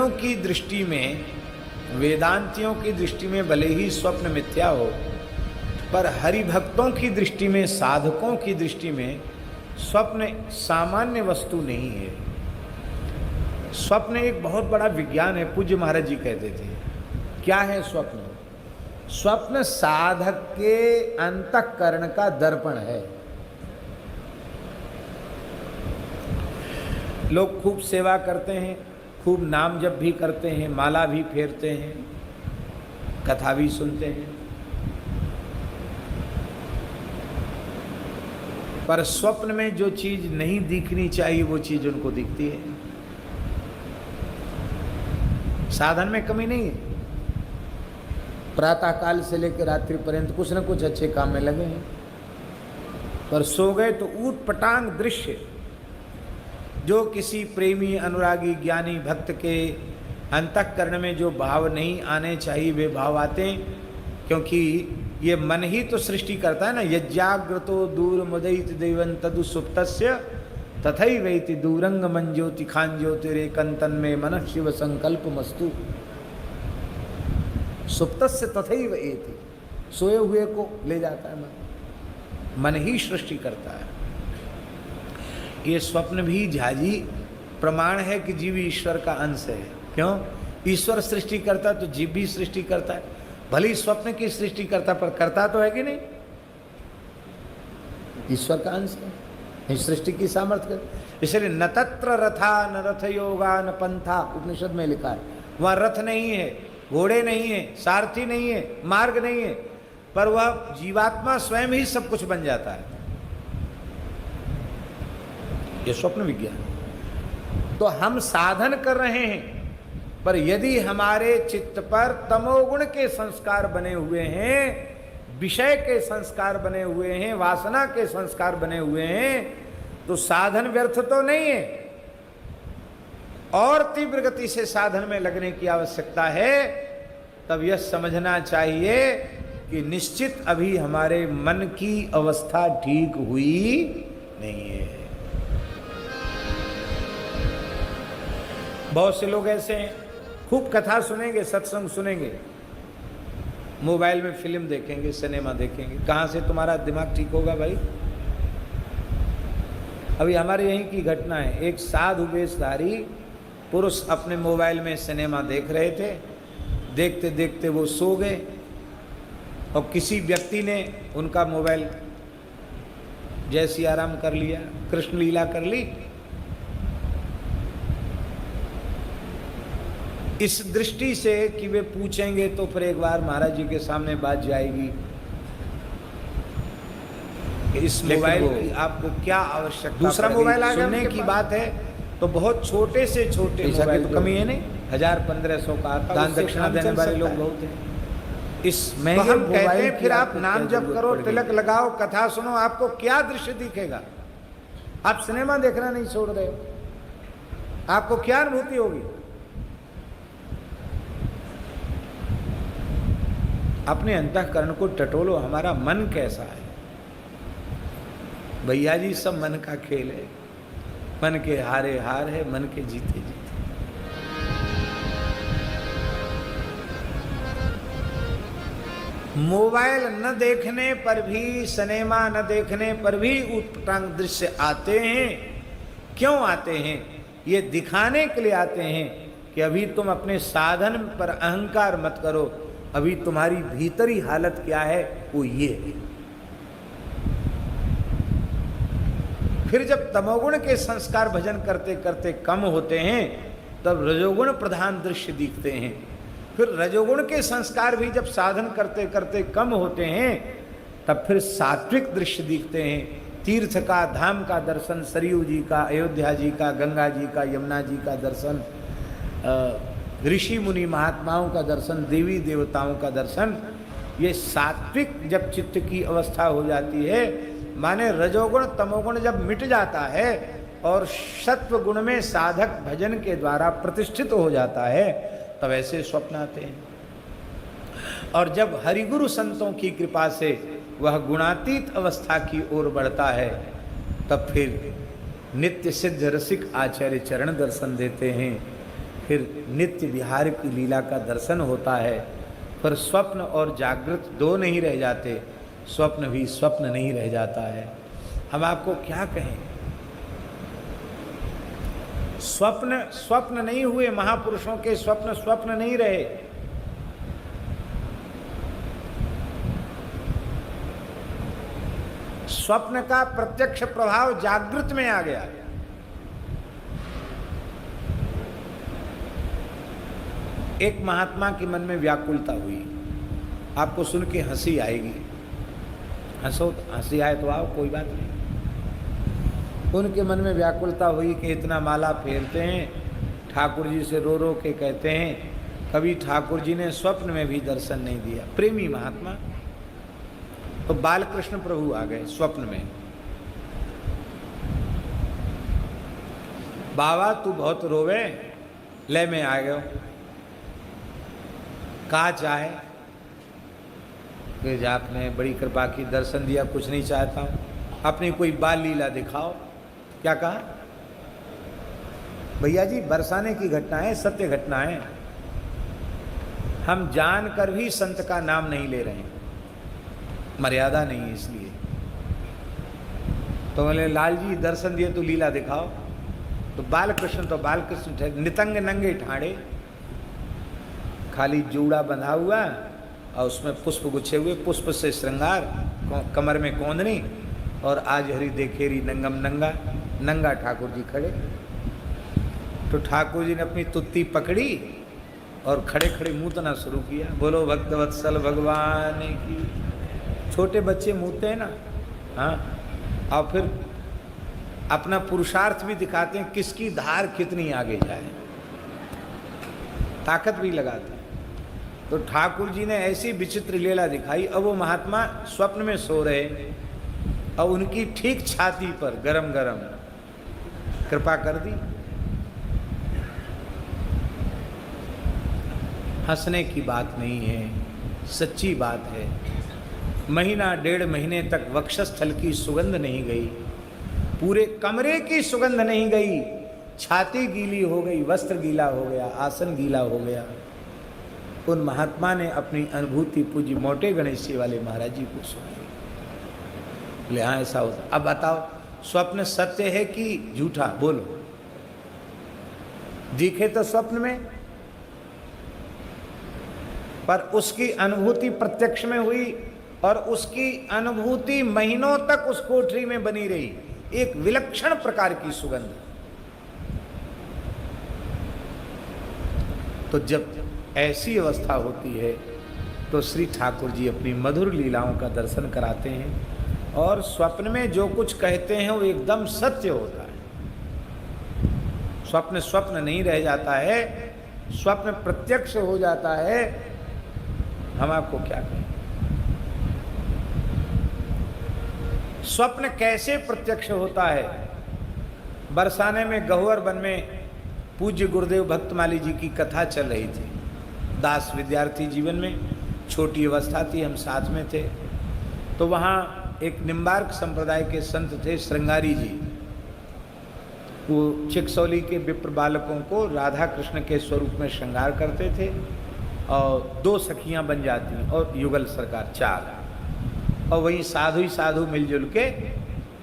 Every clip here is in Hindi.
योगियों की दृष्टि में, वेदांतियों की दृष्टि में भले ही स्वप्न मिथ्या हो, पर हरिभक्तों की दृष्टि में, साधकों की दृष्टि में स्वप्न सामान्य वस्तु नहीं है। स्वप्न एक बहुत बड़ा विज्ञान है। पूज्य महाराज जी कहते थे, क्या है स्वप्न? स्वप्न साधक के अंतःकरण का दर्पण है। लोग खूब सेवा करते हैं, खूब नाम जप भी करते हैं, माला भी फेरते हैं, कथा भी सुनते हैं, पर स्वप्न में जो चीज नहीं दिखनी चाहिए वो चीज उनको दिखती है। साधन में कमी नहीं है, प्रातः काल से लेकर रात्रि पर्यंत कुछ न कुछ अच्छे काम में लगे हैं, पर सो गए तो ऊट पटांग दृश्य जो किसी प्रेमी, अनुरागी, ज्ञानी भक्त के अंतःकरण में जो भाव नहीं आने चाहिए वे भाव आते हैं, क्योंकि ये मन ही तो सृष्टि करता है ना। यज्ञाग्रतो दूर मुदयित देवन तदु सुप्तस्य तथैवैति दूरंग मन ज्योति खान ज्योतिरेकंतन में मन शिव संकल्प मस्तु। सुप्तस्य तथैवैति, सोए हुए को ले जाता है मन, मन ही सृष्टि करता है। ये स्वप्न भी झाजी प्रमाण है कि जीव ईश्वर का अंश है। क्यों? ईश्वर सृष्टि करता है तो जीव भी सृष्टि करता है। भली स्वप्न की सृष्टि करता, पर करता तो है कि नहीं? ईश्वर का अंश है, सृष्टि की सामर्थ्य। इसलिए न तत्र रथा न रथ योगा न पंथा, उपनिषद में लिखा है। वहां रथ नहीं है, घोड़े नहीं है, सारथी नहीं है, मार्ग नहीं है, पर वह जीवात्मा स्वयं ही सब कुछ बन जाता है। ये स्वप्न विज्ञान। तो हम साधन कर रहे हैं, पर यदि हमारे चित्त पर तमोगुण के संस्कार बने हुए हैं, विषय के संस्कार बने हुए हैं, वासना के संस्कार बने हुए हैं, तो साधन व्यर्थ तो नहीं है। और तीव्र गति से साधन में लगने की आवश्यकता है। तब यह समझना चाहिए कि निश्चित अभी हमारे मन की अवस्था ठीक हुई नहीं है। बहुत से लोग ऐसे हैं, खूब कथा सुनेंगे, सत्संग सुनेंगे, मोबाइल में फिल्म देखेंगे, सिनेमा देखेंगे। कहाँ से तुम्हारा दिमाग ठीक होगा भाई? अभी हमारे यहीं की घटना है। एक साधु वेशधारी पुरुष अपने मोबाइल में सिनेमा देख रहे थे। देखते देखते वो सो गए और किसी व्यक्ति ने उनका मोबाइल जैसी आराम कर लिया, कृष्ण लीला कर ली। इस दृष्टि से कि वे पूछेंगे तो फिर एक बार महाराज जी के सामने बात जाएगी कि इस मोबाइल की आपको क्या आवश्यकता। दूसरा मोबाइल आ सुनने की बात है तो बहुत छोटे से छोटे मोबाइल तो कमी है नहीं, 1000-1500 का दान दक्षिणा देने वाले लोग बहुत हैं। इस महंगे हम कहते हैं फिर आप नाम जप करो, तिलक लगाओ, कथा सुनो, आपको क्या दृश्य दिखेगा? आप सिनेमा देखना नहीं छोड़ रहे हो, आपको क्या अनुभूति होगी? अपने अंतःकरण को टटोलो, हमारा मन कैसा है? भैया जी सब मन का खेल है, मन के हारे हार है, मन के जीते जीते। मोबाइल न देखने पर भी, सिनेमा न देखने पर भी ऊटपटांग दृश्य आते हैं। क्यों आते हैं? ये दिखाने के लिए आते हैं कि अभी तुम अपने साधन पर अहंकार मत करो, अभी तुम्हारी भीतरी हालत क्या है वो ये है। फिर जब तमोगुण के संस्कार भजन करते करते कम होते हैं तब रजोगुण प्रधान दृश्य दिखते हैं। फिर रजोगुण के संस्कार भी जब साधन करते करते कम होते हैं तब फिर सात्विक दृश्य दिखते हैं। तीर्थ का, धाम का दर्शन, सरयू जी का, अयोध्या जी का, गंगा जी का, यमुना जी का दर्शन, ऋषि मुनि महात्माओं का दर्शन, देवी देवताओं का दर्शन, ये सात्विक जब चित्त की अवस्था हो जाती है, माने रजोगुण तमोगुण जब मिट जाता है और सत्व गुण में साधक भजन के द्वारा प्रतिष्ठित हो जाता है, तब ऐसे स्वप्न आते हैं। और जब हरिगुरु संतों की कृपा से वह गुणातीत अवस्था की ओर बढ़ता है, तब फिर नित्य सिद्ध रसिक आचार्य चरण दर्शन देते हैं फिर नित्य विहार की लीला का दर्शन होता है। फिर स्वप्न और जागृत दो नहीं रह जाते, स्वप्न भी स्वप्न नहीं रह जाता है। हम आपको क्या कहें, स्वप्न स्वप्न नहीं हुए, महापुरुषों के स्वप्न स्वप्न नहीं रहे। स्वप्न का प्रत्यक्ष प्रभाव जागृत में आ गया। एक महात्मा के मन में व्याकुलता हुई, आपको सुन के हंसी आएगी, हंसो, हंसी आए तो आओ, कोई बात नहीं। उनके मन में व्याकुलता हुई कि इतना माला फेरते हैं, ठाकुर जी से रो रो के कहते हैं, कभी ठाकुर जी ने स्वप्न में भी दर्शन नहीं दिया। प्रेमी महात्मा। तो बालकृष्ण प्रभु आ गए स्वप्न में। बाबा तू बहुत रोवे, ले मैं आ गयो, कहा चाहे कि आपने बड़ी कृपा की, दर्शन दिया, कुछ नहीं चाहता हूँ, अपनी कोई बाल लीला दिखाओ। क्या कहा? भैया जी बरसाने की घटनाएं सत्य घटनाएं, हम जानकर भी संत का नाम नहीं ले रहे हैं, मर्यादा नहीं है इसलिए। तो बोले लाल जी दर्शन दिए तो लीला दिखाओ। तो बालकृष्ण थे, नितंग नंगे ठाड़े, खाली जूड़ा बंधा हुआ और उसमें पुष्प गुच्छे हुए, पुष्प से श्रृंगार, कमर में कोंदनी, और आज हरि देखेरी नंगम नंगा, नंगा ठाकुर जी खड़े। तो ठाकुर जी ने अपनी तुत्ती पकड़ी और खड़े खड़े मूतना शुरू किया। बोलो भक्त वत्सल भगवान की। छोटे बच्चे मूतते हैं ना, हाँ, और फिर अपना पुरुषार्थ भी दिखाते हैं, किसकी धार कितनी आगे जाए, ताकत भी लगाते हैं। तो ठाकुर जी ने ऐसी विचित्र लीला दिखाई। अब वो महात्मा स्वप्न में सो रहे और उनकी ठीक छाती पर गरम गरम कृपा कर दी। हंसने की बात नहीं है, सच्ची बात है। महीना डेढ़ महीने तक वक्षस्थल की सुगंध नहीं गई, पूरे कमरे की सुगंध नहीं गई, छाती गीली हो गई, वस्त्र गीला हो गया, आसन गीला हो गया। उन महात्मा ने अपनी अनुभूति पूज्य मोटे गणेशी वाले महाराज जी को सुनाई। बोले हाँ ऐसा होता। अब बताओ स्वप्न सत्य है कि झूठा? बोलो। दिखे तो स्वप्न में, पर उसकी अनुभूति प्रत्यक्ष में हुई, और उसकी अनुभूति महीनों तक उस कोठरी में बनी रही, एक विलक्षण प्रकार की सुगंध। तो जब ऐसी अवस्था होती है तो श्री ठाकुर जी अपनी मधुर लीलाओं का दर्शन कराते हैं, और स्वप्न में जो कुछ कहते हैं वो एकदम सत्य होता है। स्वप्न स्वप्न नहीं रह जाता है, स्वप्न प्रत्यक्ष हो जाता है। हम आपको क्या कहें, स्वप्न कैसे प्रत्यक्ष होता है? बरसाने में गहुवर वन में पूज्य गुरुदेव भक्तमाली जी की कथा चल रही थी। दास विद्यार्थी जीवन में छोटी अवस्था थी, हम साथ में थे। तो वहाँ एक निम्बार्क संप्रदाय के संत थे श्रृंगारी जी। वो चिकसौली के विप्र बालकों को राधा कृष्ण के स्वरूप में श्रृंगार करते थे, और 2 सखियां बन जाती और युगल सरकार 4, और वही साधु ही साधु मिलजुल के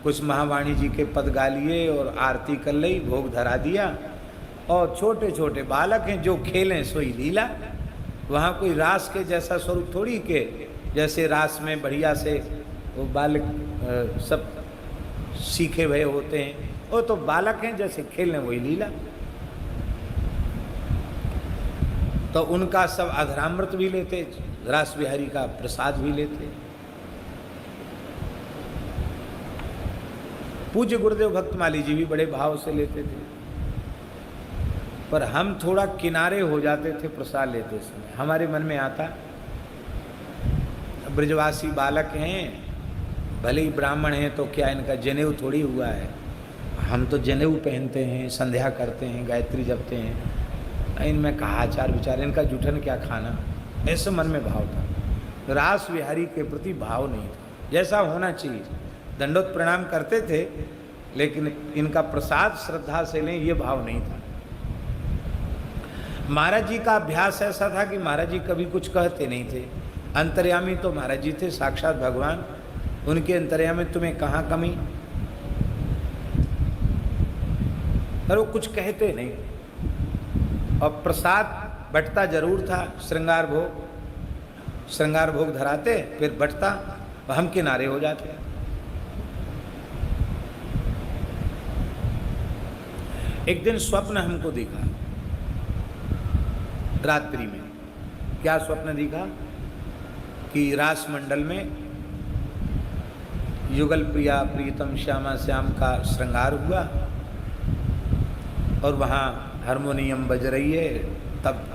कुछ महावाणी जी के पद गा लिए और आरती कर ली, भोग धरा दिया। और छोटे छोटे बालक हैं, जो खेलें सोई लीला। वहाँ कोई रास के जैसा स्वरूप थोड़ी के, जैसे रास में बढ़िया से वो बालक सब सीखे हुए होते हैं, वो तो बालक हैं, जैसे खेलने वही लीला। तो उनका सब अधरामृत भी लेते, रास बिहारी का प्रसाद भी लेते। पूज्य गुरुदेव भक्तमाली जी भी बड़े भाव से लेते थे, पर हम थोड़ा किनारे हो जाते थे प्रसाद लेते समय। हमारे मन में आता, ब्रजवासी बालक हैं, भले ही ब्राह्मण हैं, तो क्या इनका जनेऊ थोड़ी हुआ है? हम तो जनेऊ पहनते हैं, संध्या करते हैं, गायत्री जपते हैं, इनमें कहा आचार विचार, इनका जूठन क्या खाना, ऐसे मन में भाव था। रास विहारी के प्रति भाव नहीं था, जैसा होना चाहिए। दंडोत प्रणाम करते थे, लेकिन इनका प्रसाद श्रद्धा से लें, ये भाव नहीं था। महाराज जी का अभ्यास ऐसा था कि महाराज जी कभी कुछ कहते नहीं थे। अंतर्यामी तो महाराज जी थे, साक्षात भगवान, उनके अंतर्यामी तुम्हें कहाँ कमी, पर वो कुछ कहते नहीं। और प्रसाद बटता जरूर था, श्रृंगार भोग धराते, फिर बटता, हम किनारे हो जाते। एक दिन स्वप्न हमको दिखा रात्रि में। क्या स्वप्न दिखा कि रास मंडल में युगल प्रिया प्रीतम श्यामा श्याम का श्रृंगार हुआ और वहाँ हारमोनियम बज रही है,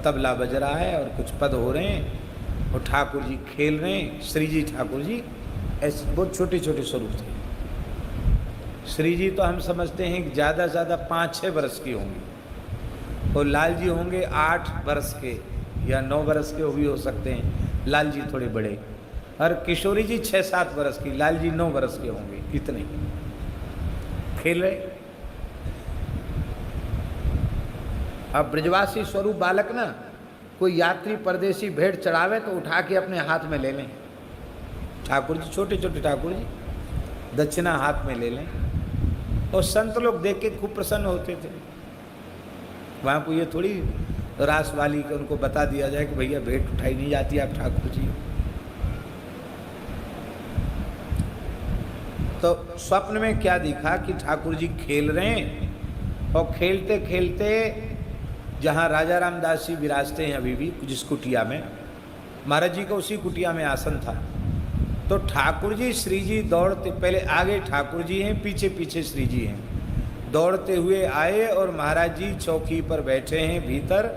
तबला बज रहा है और कुछ पद हो रहे हैं और ठाकुर जी खेल रहे हैं। श्री जी ठाकुर जी ऐसे बहुत छोटे छोटे स्वरूप थे। श्री जी तो हम समझते हैं कि ज़्यादा से ज़्यादा 5-6 बरस की होंगी और लाल जी होंगे 8 बरस के या 9 बरस के भी हो सकते हैं, लाल जी थोड़े बड़े। और किशोरी जी 6-7 बरस की, लाल जी 9 बरस के होंगे, इतने खेल रहे। अब ब्रजवासी स्वरूप बालक ना, कोई यात्री परदेसी भेंट चढ़ावे तो उठा के अपने हाथ में ले लें। ठाकुर जी छोटे छोटे ठाकुर जी दक्षिणा हाथ में ले लें और संत लोग देख के खूब प्रसन्न होते थे। वहाँ को ये थोड़ी रास वाली के उनको बता दिया जाए कि भैया भेंट उठाई नहीं जाती आप ठाकुर जी। तो स्वप्न में क्या दिखा कि ठाकुर जी खेल रहे हैं और खेलते खेलते जहाँ राजा रामदास जी विराजते हैं अभी भी जिस कुटिया में, महाराज जी का उसी कुटिया में आसन था। तो ठाकुर जी श्री जी दौड़ते, पहले आगे ठाकुर जी हैं, पीछे पीछे श्री जी हैं, दौड़ते हुए आए और महाराज जी चौकी पर बैठे हैं भीतर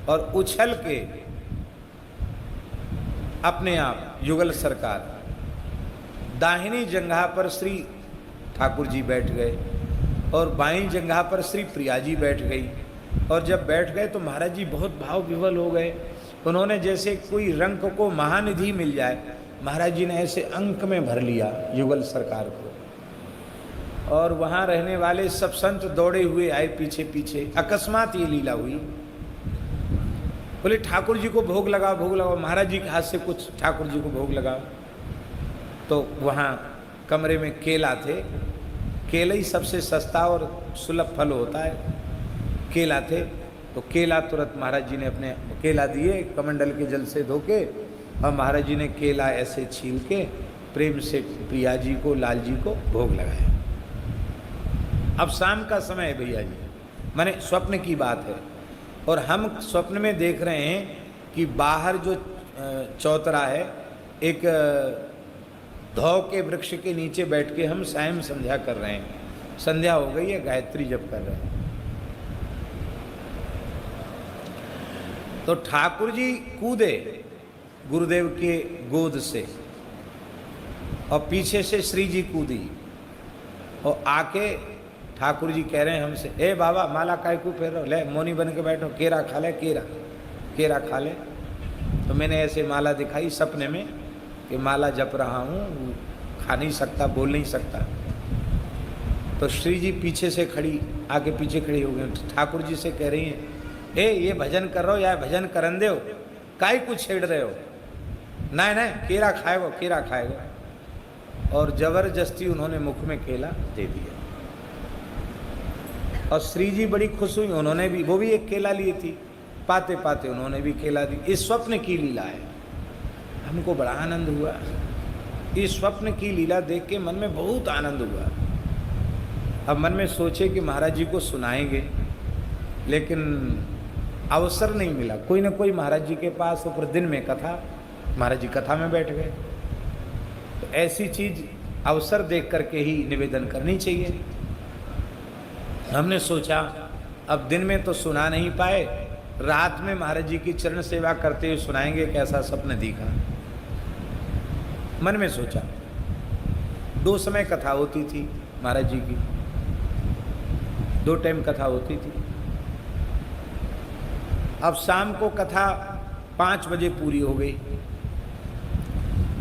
और उछल के अपने आप युगल सरकार दाहिनी जंघा पर श्री ठाकुर जी बैठ गए और बाईं जंघा पर श्री प्रिया जी बैठ गई। और जब बैठ गए तो महाराज जी बहुत भाव विवल हो गए। उन्होंने जैसे कोई रंक को महानिधि मिल जाए, महाराज जी ने ऐसे अंक में भर लिया युगल सरकार को। और वहाँ रहने वाले सब संत दौड़े हुए आए पीछे पीछे। अकस्मात ये लीला हुई, बोले ठाकुर जी को भोग लगाओ, भोग लगाओ, महाराज जी के हाथ से कुछ ठाकुर जी को भोग लगाओ। तो वहाँ कमरे में केला थे, केला ही सबसे सस्ता और सुलभ फल होता है, केला थे। तो केला तुरंत महाराज जी ने अपने केला दिए कमंडल के जल से धो के, और महाराज जी ने केला ऐसे छील के प्रेम से प्रिया जी को, लाल जी को भोग लगाया। अब शाम का समय है भैया जी, माने स्वप्न की बात है, और हम स्वप्न में देख रहे हैं कि बाहर जो चौतरा है, एक धौ के वृक्ष के नीचे बैठ के हम सायं संध्या कर रहे हैं। संध्या हो गई है, गायत्री जप कर रहे हैं। तो ठाकुर जी कूदे गुरुदेव के गोद से और पीछे से श्री जी कूदी और आके ठाकुर जी कह रहे हैं हमसे, ए बाबा माला काय को फेर रहो, ले मौनी बन के बैठो, केरा खा ले, केरा खा ले। तो मैंने ऐसे माला दिखाई सपने में कि माला जप रहा हूँ, खा नहीं सकता, बोल नहीं सकता। तो श्री जी पीछे से खड़ी, आके पीछे खड़ी हो गई। ठाकुर जी से कह रही हैं, ए ये भजन कर रहे हो या भजन करन दे हो, काय कुछ छेड़ रहे हो, नहीं नहीं केरा खाएगो, केरा खाएगो। और जबरदस्ती उन्होंने मुख में केला दे दिया। और श्री जी बड़ी खुश हुई, उन्होंने भी, वो भी एक केला ली थी, पाते पाते उन्होंने भी केला दी। इस स्वप्न की लीला है, हमको बड़ा आनंद हुआ। इस स्वप्न की लीला देख के मन में बहुत आनंद हुआ। अब मन में सोचे कि महाराज जी को सुनाएंगे, लेकिन अवसर नहीं मिला। कोई ना कोई महाराज जी के पास ऊपर दिन में कथा, महाराज जी कथा में बैठ गए। तो ऐसी चीज अवसर देख करके ही निवेदन करनी चाहिए। हमने सोचा अब दिन में तो सुना नहीं पाए, रात में महाराज जी की चरण सेवा करते हुए सुनाएंगे। कैसा स्वप्न दिखा, मन में सोचा। 2 समय कथा होती थी महाराज जी की, 2 टाइम कथा होती थी। अब शाम को कथा 5 बजे पूरी हो गई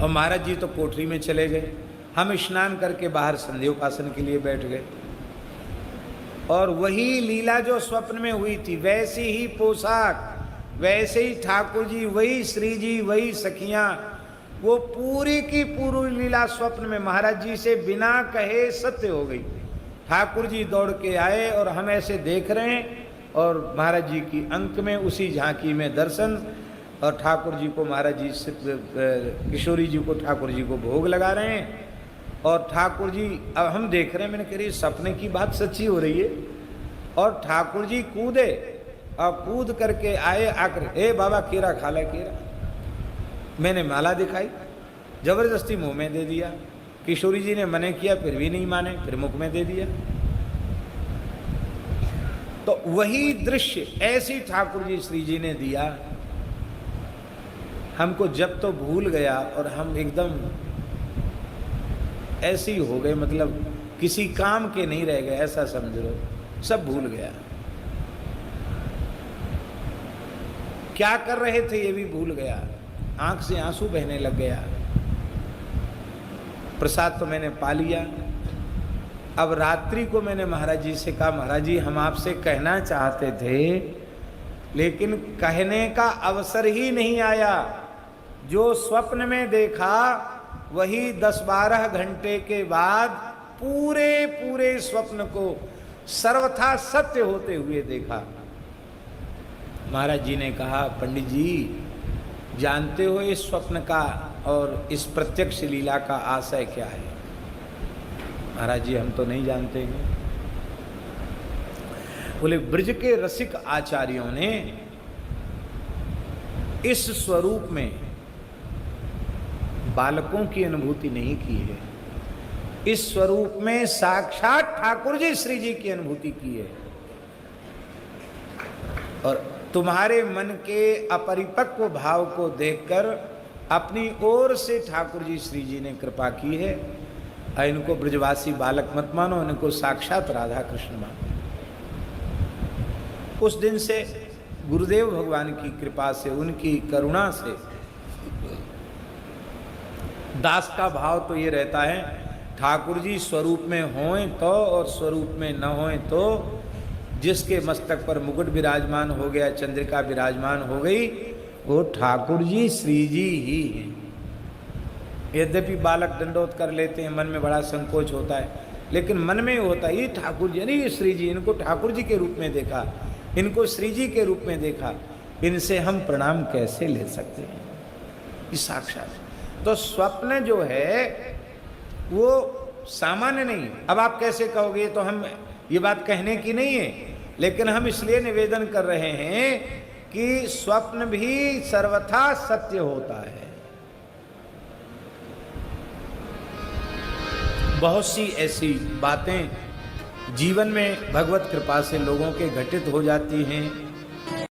और महाराज जी तो कोठरी में चले गए। हम स्नान करके बाहर संध्योपासन के लिए बैठ गए। और वही लीला जो स्वप्न में हुई थी, वैसी ही पोशाक, वैसे ही ठाकुर जी, वही श्री जी, वही सखियां, वो पूरी की पूरी लीला स्वप्न में महाराज जी से बिना कहे सत्य हो गई। ठाकुर जी दौड़ के आए और हम ऐसे देख रहे हैं, और महाराज जी की अंक में उसी झांकी में दर्शन, और ठाकुर जी को महाराज जी से, किशोरी जी को ठाकुर जी को भोग लगा रहे हैं, और ठाकुर जी, अब हम देख रहे हैं, मैंने कह रही सपने की बात सच्ची हो रही है। और ठाकुर जी कूदे और कूद करके आए, आकर हे बाबा केरा खा ले केरा। मैंने माला दिखाई, जबरदस्ती मुंह में दे दिया। किशोरी जी ने मने किया, फिर भी नहीं माने, फिर मुख में दे दिया। तो वही दृश्य ऐसी ठाकुर जी श्री जी ने दिया हमको, जब तो भूल गया और हम एकदम ऐसे ही हो गए, मतलब किसी काम के नहीं रह गए, ऐसा समझ लो, सब भूल गया। क्या कर रहे थे ये भी भूल गया, आंख से आंसू बहने लग गया। प्रसाद तो मैंने पा लिया। अब रात्रि को मैंने महाराज जी से कहा, महाराज जी हम आपसे कहना चाहते थे लेकिन कहने का अवसर ही नहीं आया। जो स्वप्न में देखा वही 10-12 घंटे के बाद पूरे पूरे स्वप्न को सर्वथा सत्य होते हुए देखा। महाराज जी ने कहा, पंडित जी जानते हो इस स्वप्न का और इस प्रत्यक्ष लीला का आशय क्या है? महाराज जी हम तो नहीं जानते हैं। बोले ब्रज के रसिक आचार्यों ने इस स्वरूप में बालकों की अनुभूति नहीं की है, इस स्वरूप में साक्षात ठाकुर जी श्री जी की अनुभूति की है। और तुम्हारे मन के अपरिपक्व भाव को देखकर अपनी ओर से ठाकुर जी श्री जी ने कृपा की है। इनको ब्रजवासी बालक मत मानो, इनको साक्षात राधा कृष्ण मानो। उस दिन से गुरुदेव भगवान की कृपा से, उनकी करुणा से दास का भाव तो ये रहता है, ठाकुर जी स्वरूप में होएं तो और स्वरूप में न होएं तो, जिसके मस्तक पर मुकुट विराजमान हो गया, चंद्रिका विराजमान हो गई, वो ठाकुर जी श्री जी ही हैं। यद्यपि बालक दंडोत कर लेते हैं, मन में बड़ा संकोच होता है, लेकिन मन में होता है ये ठाकुर जी, नहीं ये श्री जी, इनको ठाकुर जी के रूप में देखा, इनको श्री जी के रूप में देखा, इनसे हम प्रणाम कैसे ले सकते हैं? ये साक्षात। तो स्वप्न जो है वो सामान्य नहीं। अब आप कैसे कहोगे, तो हम ये बात कहने की नहीं है, लेकिन हम इसलिए निवेदन कर रहे हैं कि स्वप्न भी सर्वथा सत्य होता है। बहुत सी ऐसी बातें जीवन में भगवत कृपा से लोगों के घटित हो जाती हैं